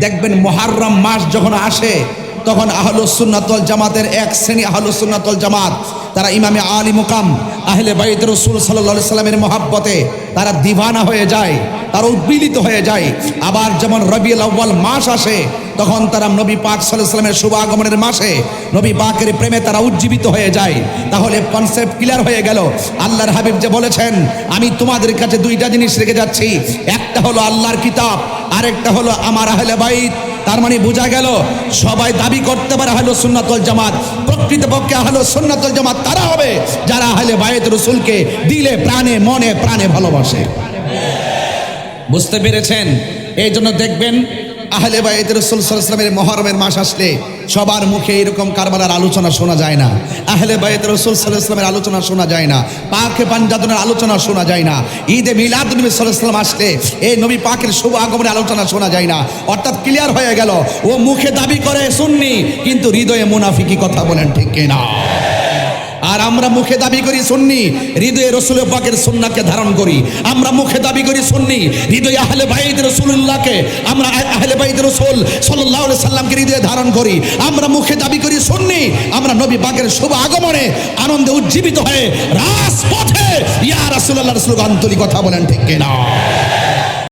দেখবেন মুহররম মাস যখন আসে তখন আহলুস সুন্নাত ওয়াল জামাতের এক শ্রেণী আহলুস সুন্নাত ওয়াল জামাত তারা ইমামে আলী মুকাম আহলে বাইত রাসূল সাল্লাল্লাহু আলাইহি সাল্লামের মহব্বতে তারা দিওয়ানা হয়ে যায়, তারা উদ্বেলিত হয়ে যায়। আবার যেমন রবিউল আউয়াল মাস আসে তখন তারা নবী পাক সাল্লাল্লাহু আলাইহি সাল্লামের শুভ আগমনের মাসে নবী পাকের প্রেমে তারা উজ্জীবিত হয়ে যায়। তাহলে কনসেপ্ট ক্লিয়ার হয়ে গেল। আল্লাহর হাবিব যে বলেছেন আমি তোমাদের কাছে দুইটা জিনিস রেখে যাচ্ছি, একটা হলো আল্লাহর কিতাব, আরেকটা হলো আমার আহলে বাইত। তার মানে বোঝা গেল সবাই দাবি করতে পারে আহলুস সুন্নাত ওয়াল জামাত, প্রকৃতপক্ষে আহলুস সুন্নাত ওয়াল জামাত তারা হবে যারা আহলে বাইত রাসূলকে দিলে প্রাণে মনে প্রাণে ভালোবাসে। বুঝতে পেরেছেন? এই জন্য দেখবেন আহলে বাইত রাসূল সাল্লাল্লাহু আলাইহি ওয়াসাল্লামের মুহররমের মাস আসলে সবার মুখে এরকম কারবালার আলোচনা শোনা যায় না, আহলে বাইত রাসূল সাল্লাল্লাহু আলাইহি ওয়াসাল্লামের আলোচনা শোনা যায় না, পাকে পাঞ্জাতনের আলোচনা শোনা যায় না, ঈদে মিলাদুন নবী সাল্লাল্লাহু আলাইহি ওয়াসাল্লাম আসলে এই নবী পাকের শুভ আগমনের আলোচনা শোনা যায় না। অর্থাৎ ক্লিয়ার হয়ে গেল ও মুখে দাবি করে সুন্নি কিন্তু হৃদয়ে মুনাফিকি কথা বলেন, ঠিক কিনা? আর আমরা মুখে দাবি করি সুন্নি, হৃদয়ে রাসূল পাকের সুন্নাহকে ধারণ করি। আমরা মুখে দাবি করি সুন্নি, হৃদয়ে আহলে বাইত রাসূলুল্লাহকে আমরা আহলে বাইত রাসূল সাল্লাল্লাহু আলাইহি সাল্লামকে হৃদয়ে ধারণ করি। আমরা মুখে দাবি করি সুন্নি, আমরা নবী পাকের শুভ আগমনে আনন্দে উজ্জীবিত হয়ে রাজপথে ইয়া রাসূলুল্লাহ রাসূল আন্তরিক কথা বলেন, ঠিক কিনা?